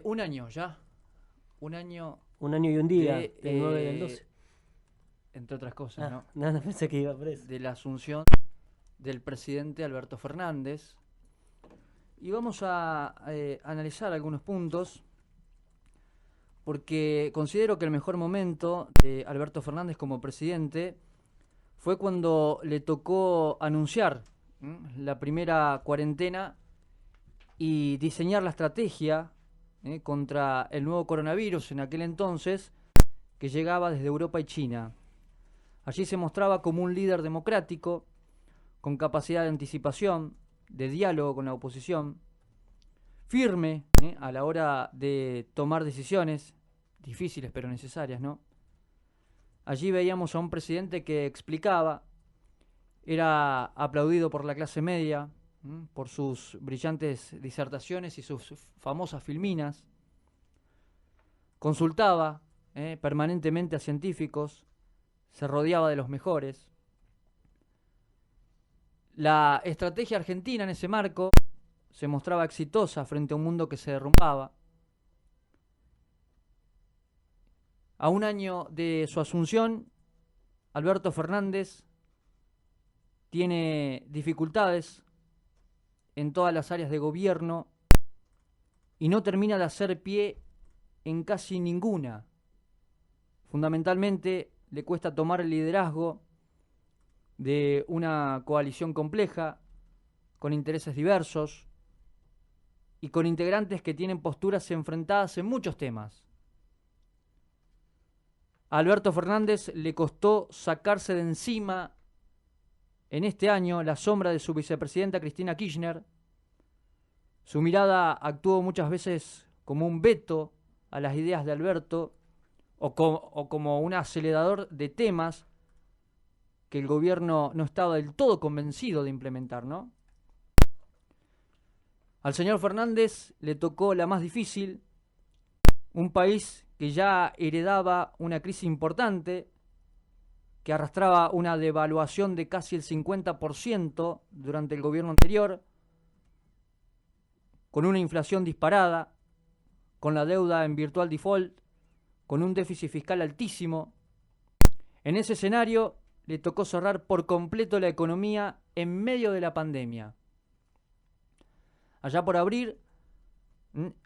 Un año ya. Un año Un año y un día, de, del 9 del 12. entre otras cosas, ¿no? No, pensé que iba por eso. De la asunción del presidente Alberto Fernández. Y vamos a analizar algunos puntos, porque considero que el mejor momento de Alberto Fernández como presidente fue cuando le tocó anunciar la primera cuarentena y diseñar la estrategia contra el nuevo coronavirus en aquel entonces, que llegaba desde Europa y China. Allí se mostraba como un líder democrático, con capacidad de anticipación, de diálogo con la oposición, firme a la hora de tomar decisiones, difíciles pero necesarias, ¿no? Allí veíamos a un presidente que explicaba, era aplaudido por la clase media, por sus brillantes disertaciones y sus famosas filminas, consultaba permanentemente a científicos, se rodeaba de los mejores. La estrategia argentina en ese marco se mostraba exitosa frente a un mundo que se derrumbaba. A un año de su asunción, Alberto Fernández tiene dificultades en todas las áreas de gobierno y no termina de hacer pie en casi ninguna. Fundamentalmente le cuesta tomar el liderazgo de una coalición compleja, con intereses diversos y con integrantes que tienen posturas enfrentadas en muchos temas. A Alberto Fernández le costó sacarse de encima en este año la sombra de su vicepresidenta Cristina Kirchner. Su mirada actuó muchas veces como un veto a las ideas de Alberto o como un acelerador de temas que el gobierno no estaba del todo convencido de implementar, ¿no? Al señor Fernández le tocó la más difícil, un país que ya heredaba una crisis importante, que arrastraba una devaluación de casi el 50% durante el gobierno anterior, con una inflación disparada, con la deuda en virtual default, con un déficit fiscal altísimo. En ese escenario le tocó cerrar por completo la economía en medio de la pandemia. Allá por abril,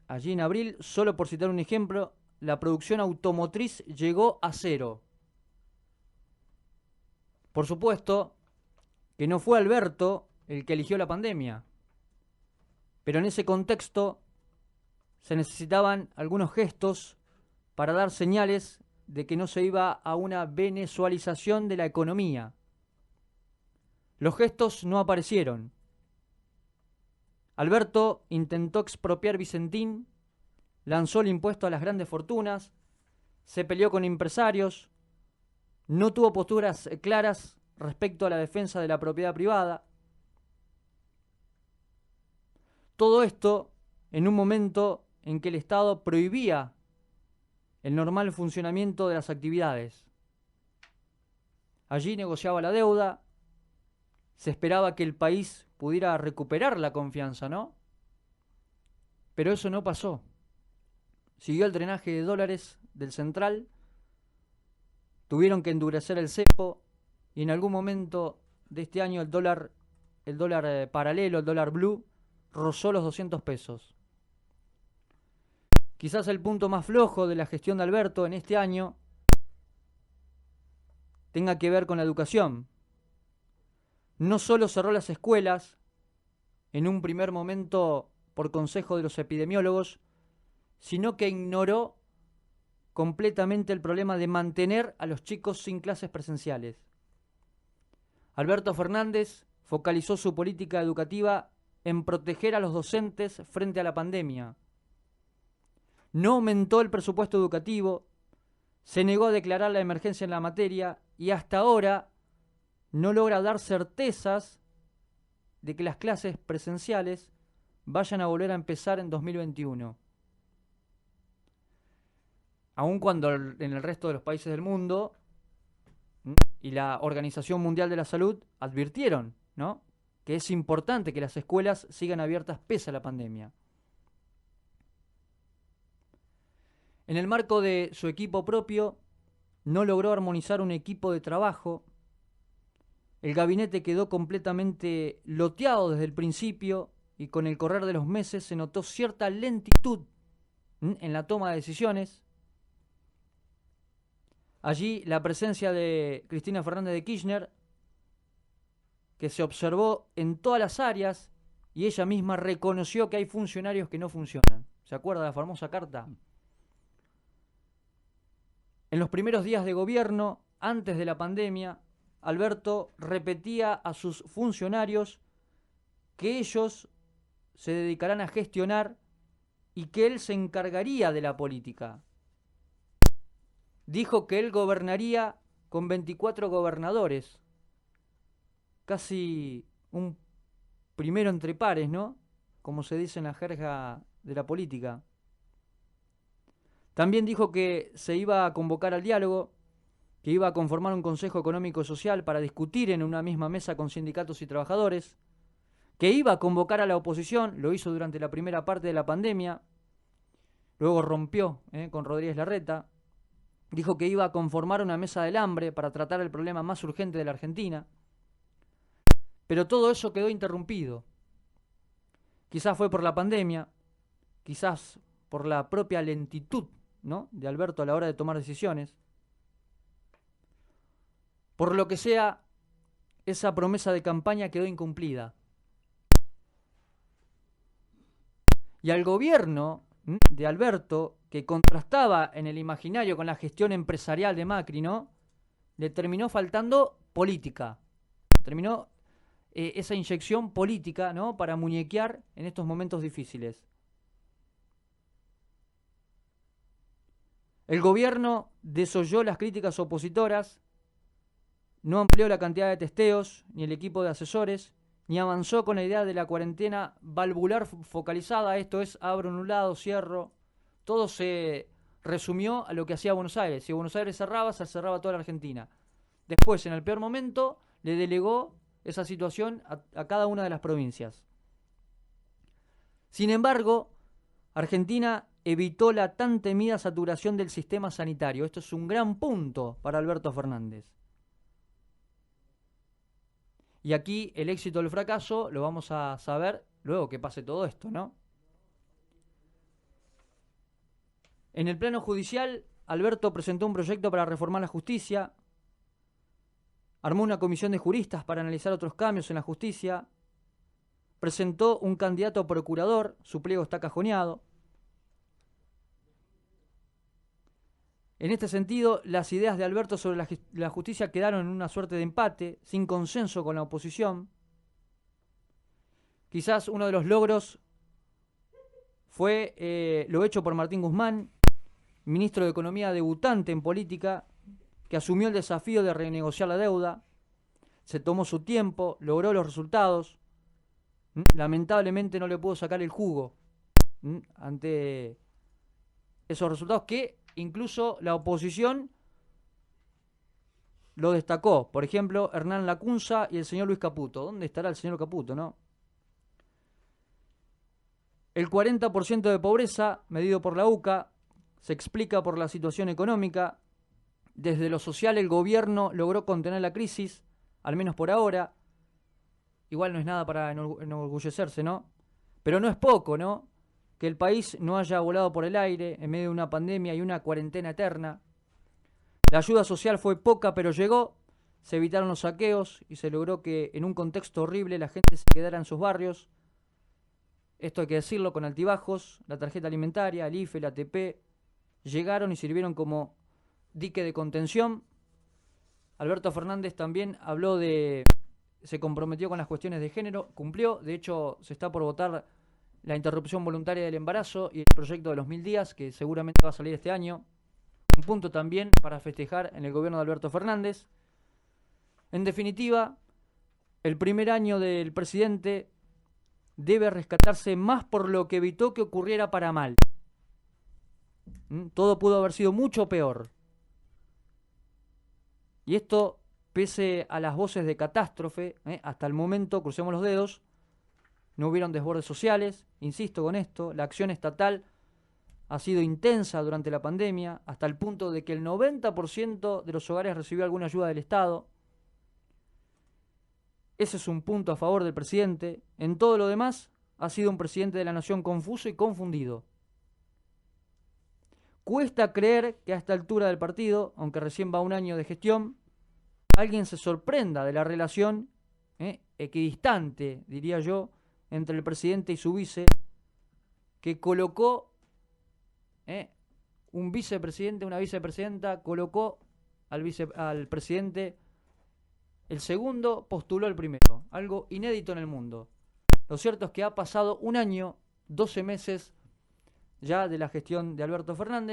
allí en abril, solo por citar un ejemplo, la producción automotriz llegó a cero. Por supuesto que no fue Alberto el que eligió la pandemia, pero en ese contexto se necesitaban algunos gestos para dar señales de que no se iba a una venezualización de la economía. Los gestos no aparecieron. Alberto intentó expropiar Vicentín, lanzó el impuesto a las grandes fortunas, se peleó con empresarios, no tuvo posturas claras respecto a la defensa de la propiedad privada. Todo esto en un momento en que el Estado prohibía el normal funcionamiento de las actividades. Allí negociaba la deuda, se esperaba que el país pudiera recuperar la confianza, ¿no? Pero eso no pasó. Siguió el drenaje de dólares del central, tuvieron que endurecer el cepo y en algún momento de este año el dólar paralelo, el dólar blue, rozó los 200 pesos. Quizás el punto más flojo de la gestión de Alberto en este año tenga que ver con la educación. No solo cerró las escuelas, en un primer momento por consejo de los epidemiólogos, sino que ignoró completamente el problema de mantener a los chicos sin clases presenciales. Alberto Fernández focalizó su política educativa en proteger a los docentes frente a la pandemia. No aumentó el presupuesto educativo, se negó a declarar la emergencia en la materia y hasta ahora no logra dar certezas de que las clases presenciales vayan a volver a empezar en 2021. Aun cuando en el resto de los países del mundo y la Organización Mundial de la Salud advirtieron, ¿no?, que es importante que las escuelas sigan abiertas pese a la pandemia. En el marco de su equipo propio, no logró armonizar un equipo de trabajo. El gabinete quedó completamente loteado desde el principio y con el correr de los meses se notó cierta lentitud en la toma de decisiones. Allí la presencia de Cristina Fernández de Kirchner, que se observó en todas las áreas, y ella misma reconoció que hay funcionarios que no funcionan. ¿Se acuerda de la famosa carta? En los primeros días de gobierno, antes de la pandemia, Alberto repetía a sus funcionarios que ellos se dedicarán a gestionar y que él se encargaría de la política. Dijo que él gobernaría con 24 gobernadores, casi un primero entre pares, ¿no? Como se dice en la jerga de la política. También dijo que se iba a convocar al diálogo, que iba a conformar un Consejo Económico y Social para discutir en una misma mesa con sindicatos y trabajadores, que iba a convocar a la oposición, lo hizo durante la primera parte de la pandemia, luego rompió con Rodríguez Larreta, dijo que iba a conformar una mesa del hambre para tratar el problema más urgente de la Argentina, pero todo eso quedó interrumpido. Quizás fue por la pandemia, quizás por la propia lentitud, ¿no?, de Alberto a la hora de tomar decisiones. Por lo que sea, esa promesa de campaña quedó incumplida. Y al gobierno de Alberto, que contrastaba en el imaginario con la gestión empresarial de Macri, ¿no?, le terminó faltando política. Terminó esa inyección política, ¿no?, para muñequear en estos momentos difíciles. El gobierno desoyó las críticas opositoras, no amplió la cantidad de testeos, ni el equipo de asesores, ni avanzó con la idea de la cuarentena valvular focalizada, esto es, abro en un lado, cierro. Todo se resumió a lo que hacía Buenos Aires. Si Buenos Aires cerraba, se cerraba toda la Argentina. Después, en el peor momento, le delegó esa situación a cada una de las provincias. Sin embargo, Argentina evitó la tan temida saturación del sistema sanitario. Esto es un gran punto para Alberto Fernández. Y aquí el éxito o el fracaso lo vamos a saber luego que pase todo esto, ¿no? En el plano judicial, Alberto presentó un proyecto para reformar la justicia, armó una comisión de juristas para analizar otros cambios en la justicia, presentó un candidato a procurador, su pliego está cajoneado. En este sentido, las ideas de Alberto sobre la justicia quedaron en una suerte de empate, sin consenso con la oposición. Quizás uno de los logros fue lo hecho por Martín Guzmán, ministro de Economía debutante en política, que asumió el desafío de renegociar la deuda, se tomó su tiempo, logró los resultados. Lamentablemente no le pudo sacar el jugo ante esos resultados que incluso la oposición lo destacó. Por ejemplo, Hernán Lacunza y el señor Luis Caputo. ¿Dónde estará el señor Caputo, no? El 40% de pobreza, medido por la UCA, se explica por la situación económica. Desde lo social el gobierno logró contener la crisis, al menos por ahora. Igual no es nada para enorgullecerse, ¿no? Pero no es poco, ¿no?, que el país no haya volado por el aire en medio de una pandemia y una cuarentena eterna. La ayuda social fue poca, pero llegó, se evitaron los saqueos y se logró que en un contexto horrible la gente se quedara en sus barrios. Esto hay que decirlo con altibajos. La tarjeta alimentaria, el IFE, la ATP, llegaron y sirvieron como dique de contención. Alberto Fernández también se comprometió con las cuestiones de género, cumplió. De hecho, se está por votar la interrupción voluntaria del embarazo y el proyecto de los 1000 días, que seguramente va a salir este año. Un punto también para festejar en el gobierno de Alberto Fernández. En definitiva, el primer año del presidente debe rescatarse más por lo que evitó que ocurriera para mal. Todo pudo haber sido mucho peor. Y esto, pese a las voces de catástrofe, hasta el momento, crucemos los dedos, no hubieron desbordes sociales, insisto con esto, la acción estatal ha sido intensa durante la pandemia, hasta el punto de que el 90% de los hogares recibió alguna ayuda del Estado. Ese es un punto a favor del presidente. En todo lo demás, ha sido un presidente de la nación confuso y confundido. Cuesta creer que a esta altura del partido, aunque recién va un año de gestión, alguien se sorprenda de la relación equidistante, diría yo, entre el presidente y su vice, que colocó un vicepresidente, una vicepresidenta, colocó al presidente, el segundo postuló el primero, algo inédito en el mundo. Lo cierto es que ha pasado un año, 12 meses ya de la gestión de Alberto Fernández.